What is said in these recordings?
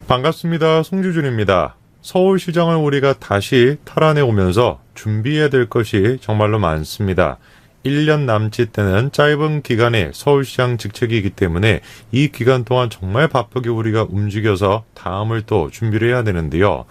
반갑습니다. 송주준입니다. 서울시장을 우리가 다시 탈환해 오면서 준비해야 될 것이 정말로 많습니다. 1년 남짓 되는 짧은 기간의 서울시장 직책이기 때문에 이 기간 동안 정말 바쁘게 우리가 움직여서 다음을 또 준비를 해야 되는데요.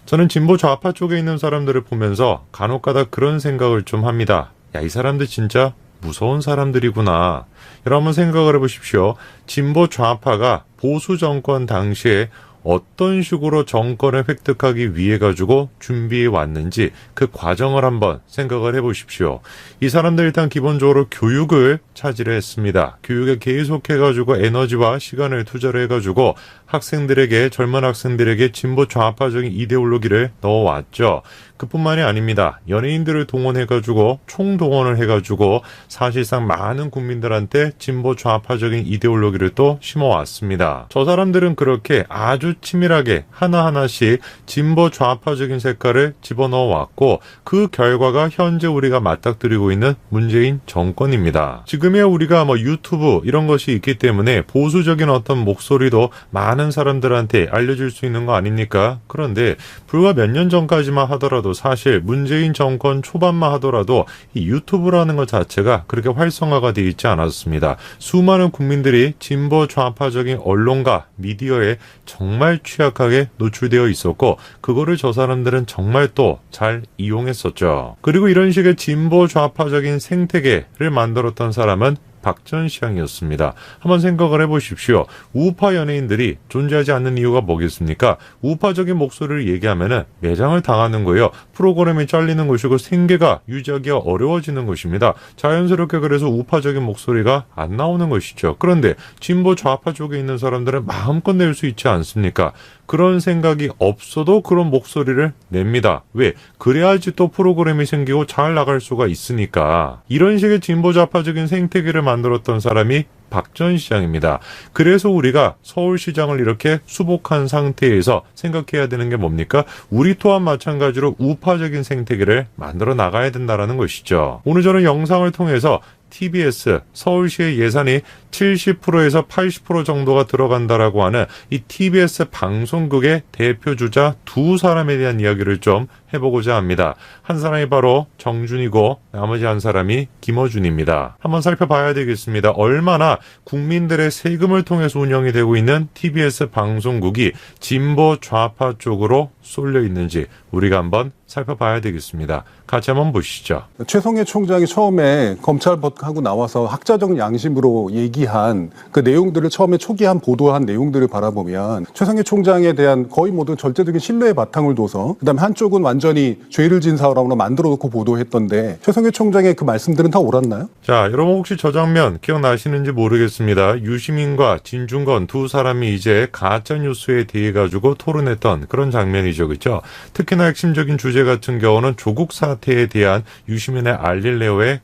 저는 진보 좌파 쪽에 있는 사람들을 보면서 간혹가다 그런 생각을 좀 합니다. 야, 이 사람들 진짜 무서운 사람들이구나. 여러분 생각을 해보십시오. 진보 좌파가 보수 정권 당시에 어떤 식으로 정권을 획득하기 위해 가지고 준비해 왔는지 그 과정을 한번 생각을 해보십시오. 이 사람들 일단 기본적으로 교육을 차지를 했습니다. 교육에 계속해 가지고 에너지와 시간을 투자를 해가지고 학생들에게, 젊은 학생들에게 진보 좌파적인 이데올로기를 넣어왔죠. 그뿐만이 아닙니다. 연예인들을 동원해가지고 총동원을 해가지고 사실상 많은 국민들한테 진보 좌파적인 이데올로기를 또 심어왔습니다. 저 사람들은 그렇게 아주 치밀하게 하나하나씩 진보 좌파적인 색깔을 집어넣어왔고 그 결과가 현재 우리가 맞닥뜨리고 있는 문재인 정권입니다. 지금의 우리가 유튜브 이런 것이 있기 때문에 보수적인 어떤 목소리도 많은 사람들한테 알려줄 수 있는 거 아닙니까? 그런데 불과 몇 년 전까지만 하더라도 사실 문재인 정권 초반만 하더라도 이 유튜브라는 것 자체가 그렇게 활성화가 되어 있지 않았습니다. 수많은 국민들이 진보 좌파적인 언론과 미디어에 정말 취약하게 노출되어 있었고 그거를 저 사람들은 정말 또 잘 이용했었죠. 그리고 이런 식의 진보 좌파적인 생태계를 만들었던 사람은 박전시장이었습니다. 한번 생각을 해보십시오. 우파 연예인들이 존재하지 않는 이유가 뭐겠습니까? 우파적인 목소리를 얘기하면은 매장을 당하는 거예요. 프로그램이 잘리는 것이고 생계가 유지하기가 어려워지는 것입니다. 자연스럽게 그래서 우파적인 목소리가 안 나오는 것이죠. 그런데 진보 좌파 쪽에 있는 사람들은 마음껏 낼 수 있지 않습니까? 그런 생각이 없어도 그런 목소리를 냅니다. 왜? 그래야지 또 프로그램이 생기고 잘 나갈 수가 있으니까. 이런 식의 진보 좌파적인 생태계를 만들었던 사람이 박 전 시장입니다. 그래서 우리가 서울시장을 이렇게 수복한 상태에서 생각해야 되는 게 뭡니까? 우리 또한 마찬가지로 우파적인 생태계를 만들어 나가야 된다는 것이죠. 오늘 저는 영상을 통해서 TBS, 서울시의 예산이 70%에서 80% 정도가 들어간다라고 하는 이 TBS 방송국의 대표주자 두 사람에 대한 이야기를 좀 해보고자 합니다. 한 사람이 바로 정준이고 나머지 한 사람이 김어준입니다. 한번 살펴봐야 되겠습니다. 얼마나 국민들의 세금을 통해서 운영이 되고 있는 TBS 방송국이 진보 좌파 쪽으로 쏠려 있는지 우리가 한번 살펴봐야 되겠습니다. 같이 한번 보시죠. 최성해 총장이 처음에 검찰하고 나와서 학자적 양심으로 얘기한 그 내용들을 처음에 초기한 보도한 내용들을 바라보면 최성해 총장에 대한 거의 모든 절대적인 신뢰의 바탕을 둬서 그다음에 한쪽은 완전히 죄를 진 사람으로 만들어 놓고 보도했던데 최성해 총장의 그 말씀들은 다 옳았나요? 자, 여러분 혹시 저 장면 기억나시는지 모르겠습니다. 유시민과 진중권 두 사람이 이제 가짜뉴스에 대해 가지고 토론했던 그런 장면이죠. 그렇죠? 특히나 핵심적인 주제 같은 경우는 조국 사태에 대한 유시민의 알릴레오의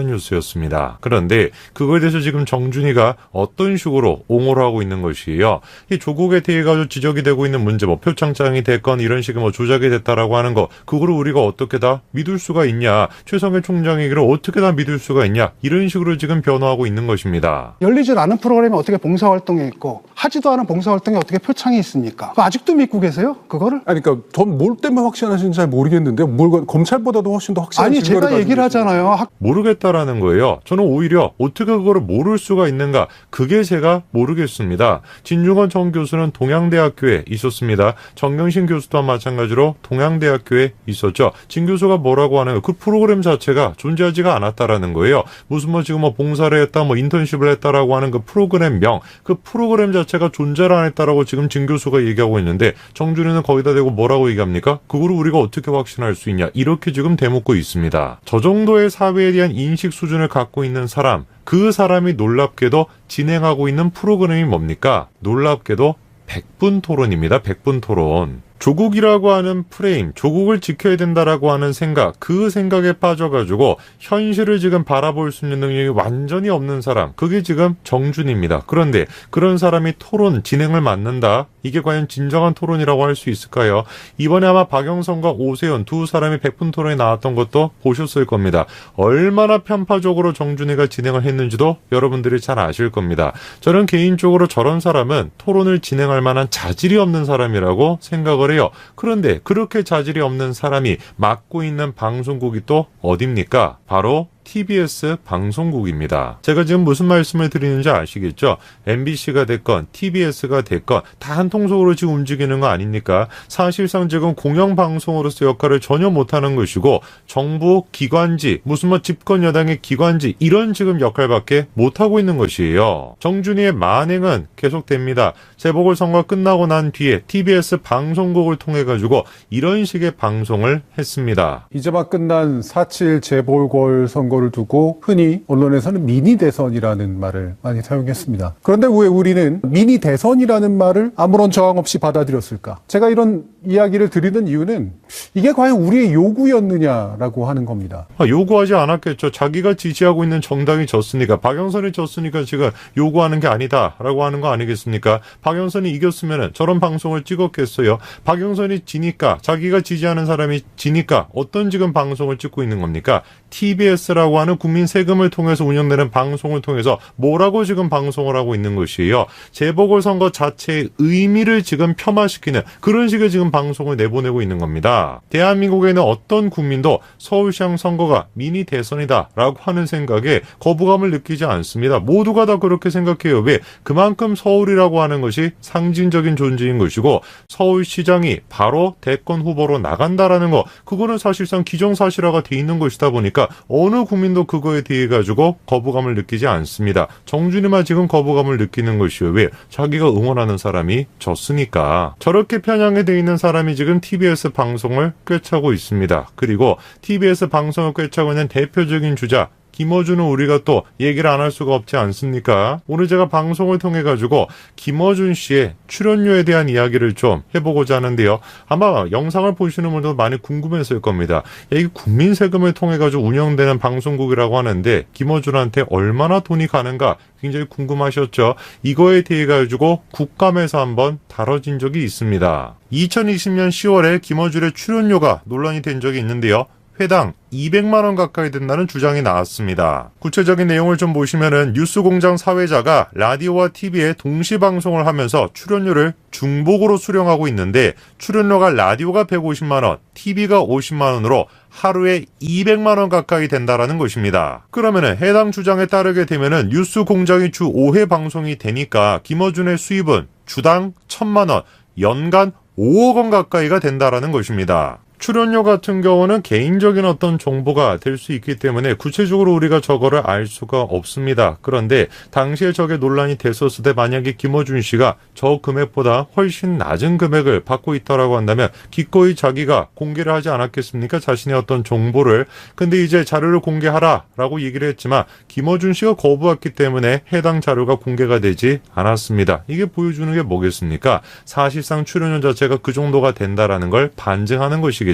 가짜뉴스였습니다. 그런데 그거에 대해서 지금 정준이가 어떤 식으로 옹호를 하고 있는 것이에요. 이 조국에 대해 가지고 지적이 되고 있는 문제, 표창장이 됐건 이런 식의 조작이 됐다라고 하는 거, 그거를 우리가 어떻게 다 믿을 수가 있냐? 최성해 총장 얘기를 어떻게 다 믿을 수가 있냐? 이런 식으로 지금 변화하고 있는 것입니다. 열리질 않은 프로그램이 어떻게 봉사활동에 있고 하지도 않은 봉사활동에 어떻게 표창이 있습니까? 아직도 믿고 계세요? 그거를? 아니 그러니까 전 뭘 때문에 확신하시는지 잘 모르겠는데 검찰보다도 훨씬 더 확실한 아니 제가 얘기를 하잖아요. 모르겠다라는 거예요. 저는 오히려 어떻게 그거를 모를 수가 있는가? 그게 제가 모르겠습니다. 진중권 전 교수는 동양대학교에 있었습니다. 정경심 교수도 마찬가지로 동양대학교에 있었죠. 진 교수가 뭐라고 하는 그 프로그램 자체가 존재하지가 않았다라는 거예요. 무슨 지금 봉사를 했다, 인턴십을 했다라고 하는 그 프로그램명, 그 프로그램 자체가 존재를 안 했다라고 지금 진 교수가 얘기하고 있는데 정준이는 거기다 대고 뭐라고 얘기합니까? 그거를 우리가 어떻게 확신할 수 있냐? 이렇게 지금 대묻고 있습니다. 저 정도의 사회에 대한 인식 수준을 갖고 있는 사람, 그 사람이 놀랍게도 진행하고 있는 프로그램이 뭡니까? 놀랍게도 100분 토론입니다. 100분 토론. 조국이라고 하는 프레임, 조국을 지켜야 된다라고 하는 생각, 그 생각에 빠져가지고 현실을 지금 바라볼 수 있는 능력이 완전히 없는 사람, 그게 지금 정준입니다. 그런데 그런 사람이 토론 진행을 맡는다? 이게 과연 진정한 토론이라고 할 수 있을까요? 이번에 아마 박영선과 오세훈 두 사람이 100분 토론에 나왔던 것도 보셨을 겁니다. 얼마나 편파적으로 정준이가 진행을 했는지도 여러분들이 잘 아실 겁니다. 저는 개인적으로 저런 사람은 토론을 진행할 만한 자질이 없는 사람이라고 생각을 해요. 그런데 그렇게 자질이 없는 사람이 맡고 있는 방송국이 또 어딥니까? 바로 TBS 방송국입니다. 제가 지금 무슨 말씀을 드리는지 아시겠죠? MBC가 됐건 TBS가 됐건 다 한 통속으로 지금 움직이는 거 아닙니까? 사실상 지금 공영방송으로서 역할을 전혀 못하는 것이고 정부 기관지, 무슨 뭐 집권 여당의 기관지 이런 지금 역할밖에 못하고 있는 것이에요. 정준이의 만행은 계속됩니다. 재보궐선거 끝나고 난 뒤에 TBS 방송국을 통해 가지고 이런 식의 방송을 했습니다. 이제 막 끝난 4.7 재보궐선거를 두고 흔히 언론에서는 미니 대선이라는 말을 많이 사용했습니다. 그런데 왜 우리는 미니 대선이라는 말을 아무런 저항 없이 받아들였을까? 제가 이런 이야기를 드리는 이유는 이게 과연 우리의 요구였느냐라고 하는 겁니다. 요구하지 않았겠죠. 자기가 지지하고 있는 정당이 졌으니까, 박영선이 졌으니까 지금 요구하는 게 아니다라고 하는 거 아니겠습니까? 박영선이 이겼으면 저런 방송을 찍었겠어요. 박영선이 지니까, 자기가 지지하는 사람이 지니까 어떤 지금 방송을 찍고 있는 겁니까? TBS라고 하는 국민 세금을 통해서 운영되는 방송을 통해서 뭐라고 지금 방송을 하고 있는 것이에요. 재보궐선거 자체의 의미를 지금 폄하시키는 그런 식의 지금 방송을 내보내고 있는 겁니다. 대한민국에는 어떤 국민도 서울시장 선거가 미니 대선이다라고 하는 생각에 거부감을 느끼지 않습니다. 모두가 다 그렇게 생각해요. 왜? 그만큼 서울이라고 하는 것이 상징적인 존재인 것이고 서울시장이 바로 대권 후보로 나간다라는 거, 그거는 사실상 기정사실화가 돼 있는 것이다 보니까 어느 국민도 그거에 대해 가지고 거부감을 느끼지 않습니다. 정준이만 지금 거부감을 느끼는 것이요. 왜? 자기가 응원하는 사람이 졌으니까. 저렇게 편향이 돼 있는 사람이 지금 TBS 방송을 꿰차고 있습니다. 그리고 TBS 방송을 꿰차고 있는 대표적인 주자 김어준은 우리가 또 얘기를 안 할 수가 없지 않습니까? 오늘 제가 방송을 통해 가지고 김어준 씨의 출연료에 대한 이야기를 좀 해보고자 하는데요. 아마 영상을 보시는 분들도 많이 궁금했을 겁니다. 이 국민 세금을 통해 가지고 운영되는 방송국이라고 하는데 김어준한테 얼마나 돈이 가는가 굉장히 궁금하셨죠? 이거에 대해 가지고 국감에서 한번 다뤄진 적이 있습니다. 2020년 10월에 김어준의 출연료가 논란이 된 적이 있는데요. 회당 200만 원 가까이 된다는 주장이 나왔습니다. 구체적인 내용을 좀 보시면은 뉴스공장 사회자가 라디오와 TV에 동시 방송을 하면서 출연료를 중복으로 수령하고 있는데 출연료가 라디오가 150만 원, TV가 50만 원으로 하루에 200만 원 가까이 된다라는 것입니다. 그러면은 해당 주장에 따르게 되면은 뉴스공장이 주 5회 방송이 되니까 김어준의 수입은 주당 1,000만 원, 연간 5억 원 가까이가 된다라는 것입니다. 출연료 같은 경우는 개인적인 어떤 정보가 될 수 있기 때문에 구체적으로 우리가 저거를 알 수가 없습니다. 그런데 당시에 저게 논란이 됐었을 때 만약에 김어준 씨가 저 금액보다 훨씬 낮은 금액을 받고 있다라고 한다면 기꺼이 자기가 공개를 하지 않았겠습니까? 자신의 어떤 정보를. 근데 이제 자료를 공개하라라고 얘기를 했지만 김어준 씨가 거부했기 때문에 해당 자료가 공개가 되지 않았습니다. 이게 보여주는 게 뭐겠습니까? 사실상 출연료 자체가 그 정도가 된다라는 걸 반증하는 것이겠죠.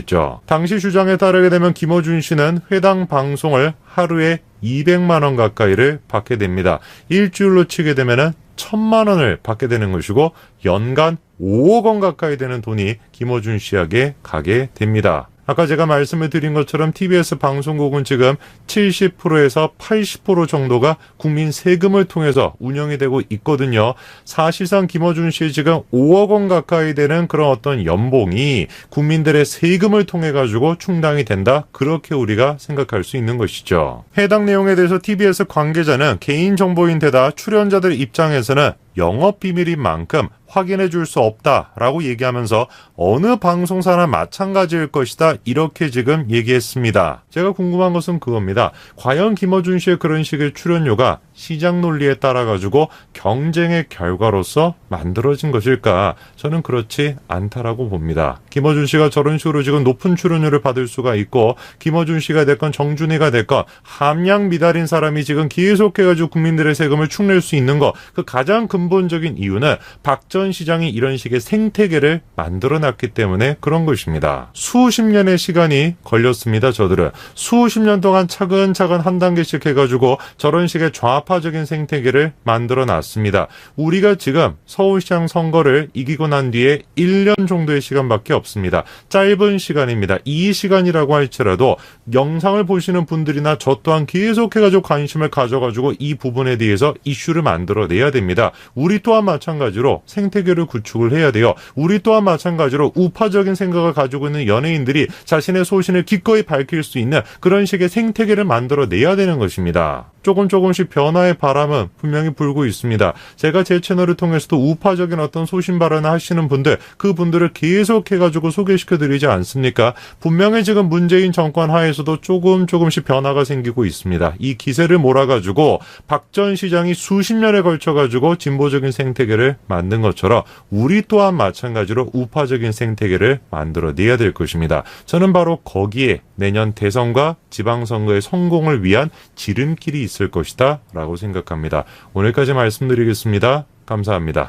당시 주장에 따르게 되면 김어준 씨는 회당 방송을 하루에 200만 원 가까이를 받게 됩니다. 일주일로 치게 되면은 1,000만 원을 받게 되는 것이고 연간 5억 원 가까이 되는 돈이 김어준 씨에게 가게 됩니다. 아까 제가 말씀을 드린 것처럼 TBS 방송국은 지금 70%에서 80% 정도가 국민 세금을 통해서 운영이 되고 있거든요. 사실상 김어준 씨 지금 5억 원 가까이 되는 그런 어떤 연봉이 국민들의 세금을 통해 가지고 충당이 된다. 그렇게 우리가 생각할 수 있는 것이죠. 해당 내용에 대해서 TBS 관계자는 개인정보인데다 출연자들 입장에서는 영업비밀인 만큼 확인해 줄 수 없다라고 얘기하면서 어느 방송사나 마찬가지일 것이다 이렇게 지금 얘기했습니다. 제가 궁금한 것은 그겁니다. 과연 김어준 씨의 그런 식의 출연료가 시장 논리에 따라 가지고 경쟁의 결과로서 만들어진 것일까? 저는 그렇지 않다라고 봅니다. 김어준 씨가 저런 식으로 지금 높은 출연료를 받을 수가 있고, 김어준 씨가 됐건 정준희가 됐건 함량 미달인 사람이 지금 계속해가지고 국민들의 세금을 축낼 수 있는 거, 그 가장 근본적인 이유는 박 전 시장이 이런 식의 생태계를 만들어놨기 때문에 그런 것입니다. 수십 년의 시간이 걸렸습니다. 저들은 수십 년 동안 차근차근 한 단계씩 해가지고 저런 식의 좌파적인 생태계를 만들어놨습니다. 우리가 지금 서울시장 선거를 이기고 난 뒤에 1년 정도의 시간밖에 없습니다. 짧은 시간입니다. 이 시간이라고 할지라도 영상을 보시는 분들이나 저 또한 계속해가지고 관심을 가져가지고 이 부분에 대해서 이슈를 만들어내야 됩니다. 우리 또한 마찬가지로 생태계를 구축을 해야 돼요. 우리 또한 마찬가지로 우파적인 생각을 가지고 있는 연예인들이 자신의 소신을 기꺼이 밝힐 수 있는 그런 식의 생태계를 만들어내야 되는 것입니다. 조금씩 변화의 바람은 분명히 불고 있습니다. 제가 제 채널을 통해서도 우파적인 어떤 소신 발언을 하시는 분들, 그분들을 계속해가지고 소개시켜드리지 않습니까? 분명히 지금 문재인 정권 하에서도 조금씩 변화가 생기고 있습니다. 이 기세를 몰아가지고 박 전 시장이 수십 년에 걸쳐가지고 진보적인 생태계를 만든 것처럼 우리 또한 마찬가지로 우파적인 생태계를 만들어내야 될 것입니다. 저는 바로 거기에 내년 대선과 지방선거의 성공을 위한 지름길이 있을 것이다 라고 생각합니다. 오늘까지 말씀드리겠습니다. 감사합니다.